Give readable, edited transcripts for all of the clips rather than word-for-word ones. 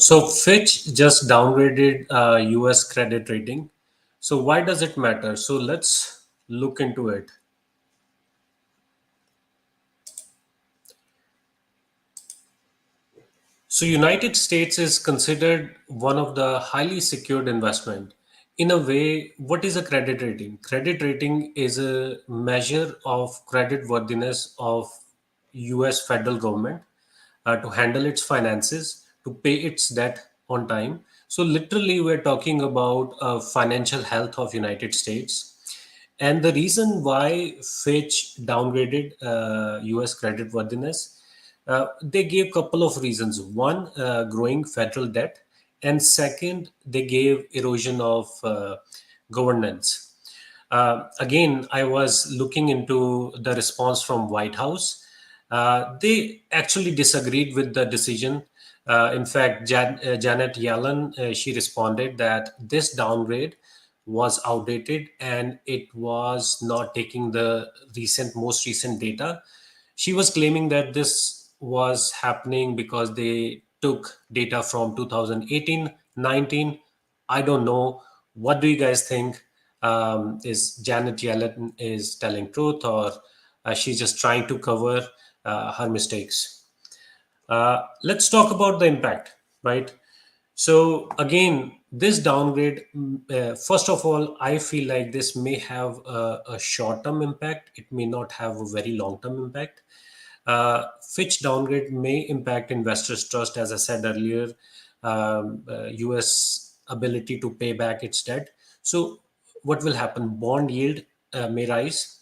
So Fitch just downgraded US credit rating. So why does it matter? So let's look into it. So United States is considered one of the highly secured investment. In a way, what is a credit rating? Credit rating is a measure of credit worthiness of US federal government to handle its finances, to pay its debt on time. So literally, we're talking about financial health of United States. And the reason why Fitch downgraded US credit worthiness, they gave a couple of reasons. One, growing federal debt, and second, they gave erosion of governance. Again, I was looking into the response from White House. They actually disagreed with the decision. In fact, Janet Yellen, she responded that this downgrade was outdated and it was not taking the most recent data. She was claiming that this was happening because they took data from 2018, 19. I don't know. What do you guys think? Is Janet Yellen is telling truth, or she's just trying to cover her mistakes? Let's talk about the impact, right? So again, this downgrade, first of all, I feel like this may have a short-term impact. It may not have a very long-term impact. Fitch downgrade may impact investors' trust, as I said earlier, U.S. ability to pay back its debt. So what will happen? Bond yield may rise.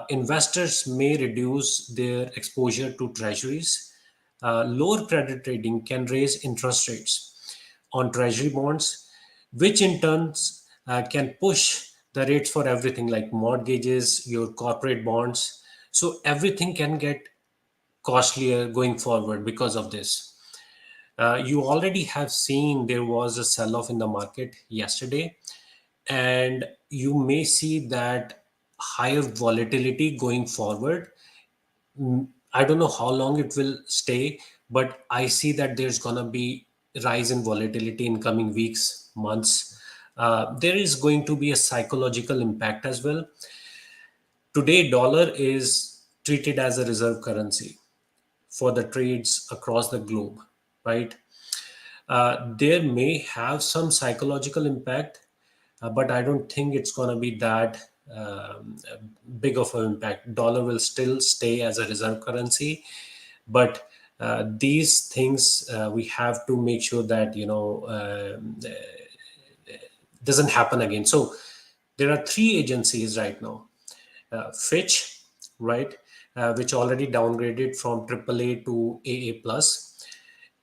Investors may reduce their exposure to treasuries. Lower credit rating can raise interest rates on treasury bonds, which in turn can push the rates for everything like mortgages, your corporate bonds. So everything can get costlier going forward because of this. You already have seen there was a sell off in the market yesterday, and you may see that higher volatility going forward. I don't know how long it will stay, but I see that there's gonna be rise in volatility in coming weeks, months. There is going to be a psychological impact as well. Today, dollar is treated as a reserve currency for the trades across the globe, right? There may have some psychological impact, but I don't think it's going to be that big of an impact. Dollar will still stay as a reserve currency, but these things we have to make sure that doesn't happen again. So there are three agencies right now. Fitch, right, which already downgraded from AAA to AA plus.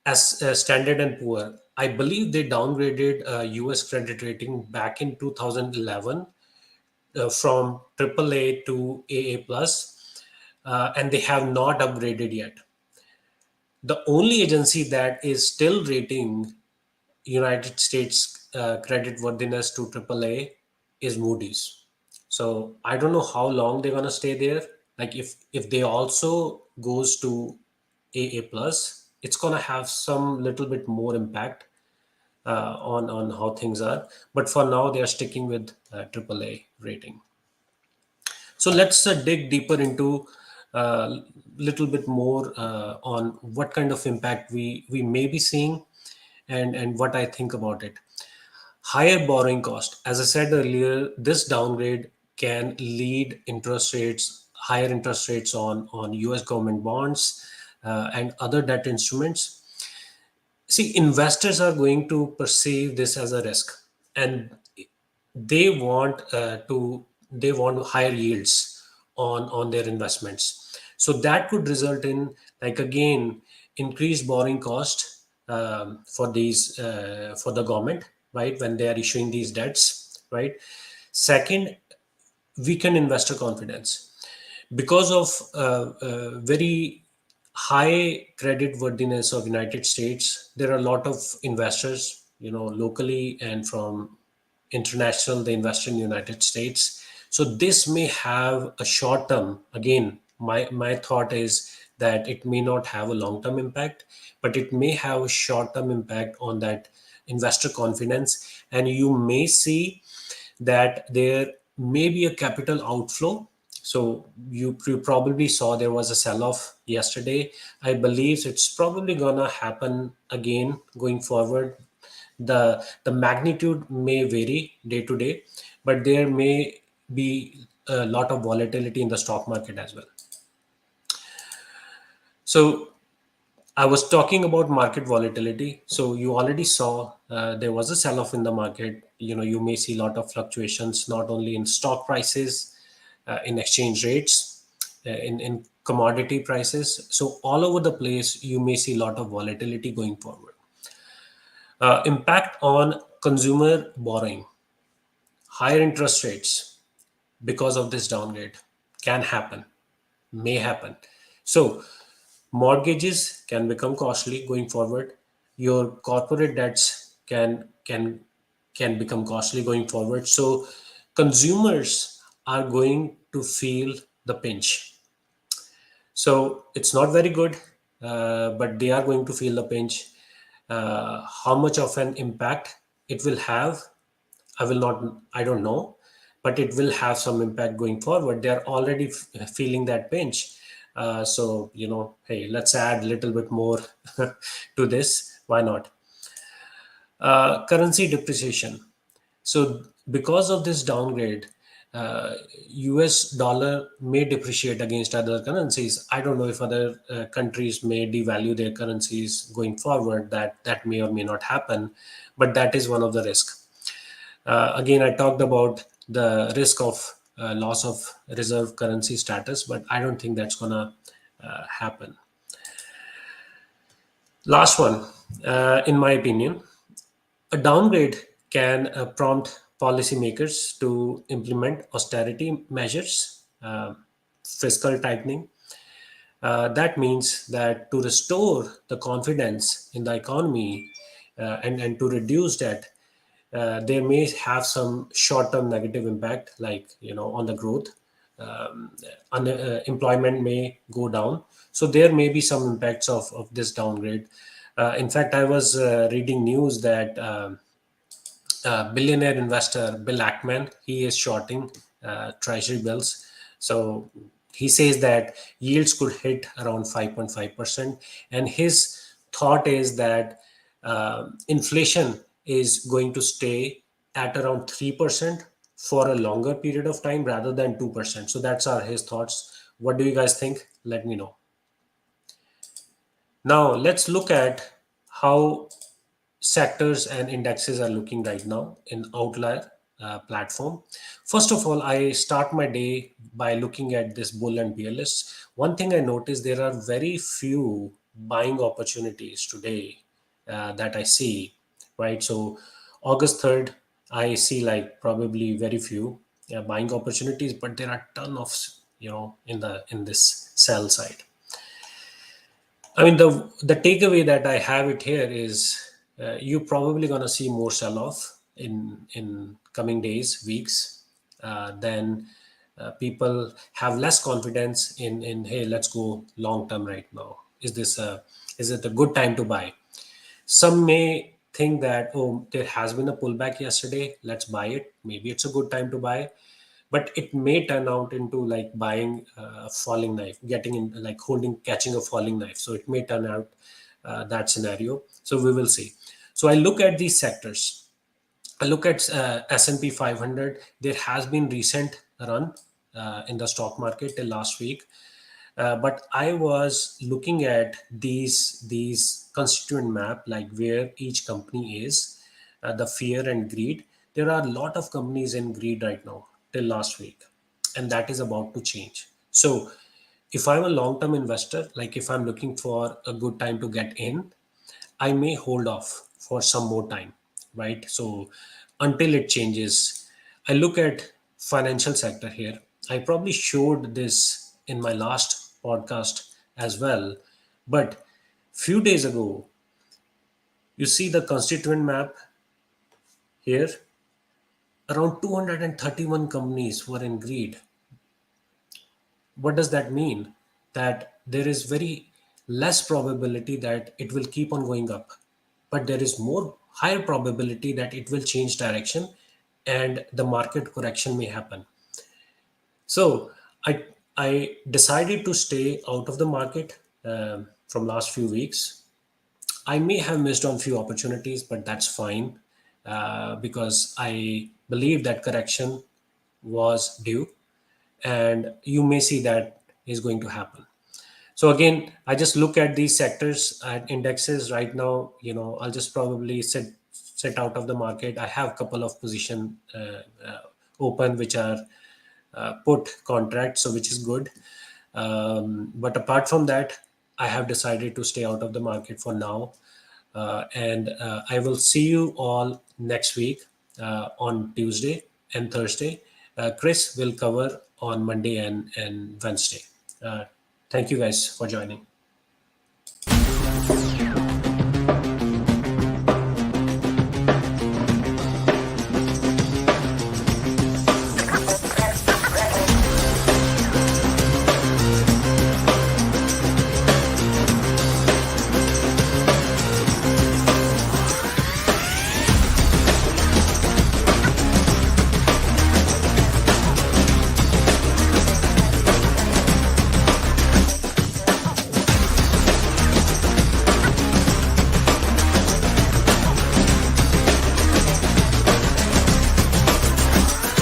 As Standard and Poor, I believe they downgraded US credit rating back in 2011 from AAA to AA plus, and they have not upgraded yet. The only agency that is still rating United States credit worthiness to AAA is Moody's. So I don't know how long they're gonna stay there. Like if they also goes to AA plus, it's gonna have some little bit more impact on how things are. But for now, they are sticking with AAA rating. So let's dig deeper into a little bit more on what kind of impact we may be seeing and what I think about it. Higher borrowing cost. As I said earlier, this downgrade can lead higher interest rates on US government bonds and other debt instruments. See, investors are going to perceive this as a risk, and they want they want higher yields on their investments. So that could result in, like, again, increased borrowing cost for the government, right, when they are issuing these debts, right. Second, weaken investor confidence because of very high credit worthiness of United States. There are a lot of investors, locally and from international. They invest in United States. So this may have a short term. Again, my thought is that it may not have a long term impact, but it may have a short term impact on that investor confidence. And you may see that there may be a capital outflow. So you probably saw there was a sell off yesterday. I believe it's probably gonna happen again going forward. The magnitude may vary day to day, but there may be a lot of volatility in the stock market as well. So I was talking about market volatility. So you already saw there was a sell-off in the market. You may see a lot of fluctuations, not only in stock prices, in exchange rates, in commodity prices. So all over the place, you may see a lot of volatility going forward. Impact on consumer borrowing, higher interest rates because of this downgrade can happen, may happen. So mortgages can become costly going forward. Your corporate debts can become costly going forward. So consumers are going to feel the pinch. So it's not very good, but they are going to feel the pinch. How much of an impact it will have, I don't know, but it will have some impact going forward. They're already feeling that pinch. So, hey, let's add a little bit more to this. Why not? Currency depreciation. So, because of this downgrade, US dollar may depreciate against other currencies. I don't know if other countries may devalue their currencies going forward. That may or may not happen, but that is one of the risks. Again, I talked about the risk of loss of reserve currency status, but I don't think that's gonna happen. Last one, in my opinion, a downgrade can prompt policymakers to implement austerity measures, fiscal tightening. That means that to restore the confidence in the economy and to reduce debt, there may have some short-term negative impact, like on the growth. Employment may go down, so there may be some impacts of this downgrade. In fact, I was reading news that billionaire investor Bill Ackman, he is shorting treasury bills. So he says that yields could hit around 5.5%. And his thought is that inflation is going to stay at around 3% for a longer period of time rather than 2%. So that's our his thoughts. What do you guys think? Let me know. Now let's look at how sectors and indexes are looking right now in outlier platform. First of all, I start my day by looking at this bull and bear list. One thing I noticed, there are very few buying opportunities today that I see, right? So August 3rd, I see like probably very few buying opportunities, but there are ton of in this sell side. I mean, the takeaway that I have it here is you're probably going to see more sell-off in coming days, weeks. Then people have less confidence in hey, let's go long term right now. Is it a good time to buy? Some may think that, oh, there has been a pullback yesterday, let's buy it. Maybe it's a good time to buy, but it may turn out into like buying a falling knife, getting in, like holding, catching a falling knife. So it may turn out that scenario. So we will see. So I look at these sectors. I look at S&P 500. There has been recent run in the stock market till last week. But I was looking at these constituent map, like where each company is, the fear and greed. There are a lot of companies in greed right now till last week, and that is about to change. So, if I'm a long-term investor, like if I'm looking for a good time to get in, I may hold off for some more time, right? So until it changes, I look at financial sector here. I probably showed this in my last podcast as well, but few days ago, you see the constituent map here. Around 231 companies were in greed. What does that mean? That there is very less probability that it will keep on going up, but there is more higher probability that it will change direction and the market correction may happen. So I decided to stay out of the market from last few weeks. I may have missed on few opportunities, but that's fine because I believe that correction was due, and you may see that is going to happen. So again, I just look at these sectors at indexes right now. I'll just probably sit out of the market. I have a couple of position open, which are put contracts, so which is good. But apart from that, I have decided to stay out of the market for now. And I will see you all next week on Tuesday and Thursday. Chris will cover on Monday and Wednesday. Uh, Thank you guys for joining.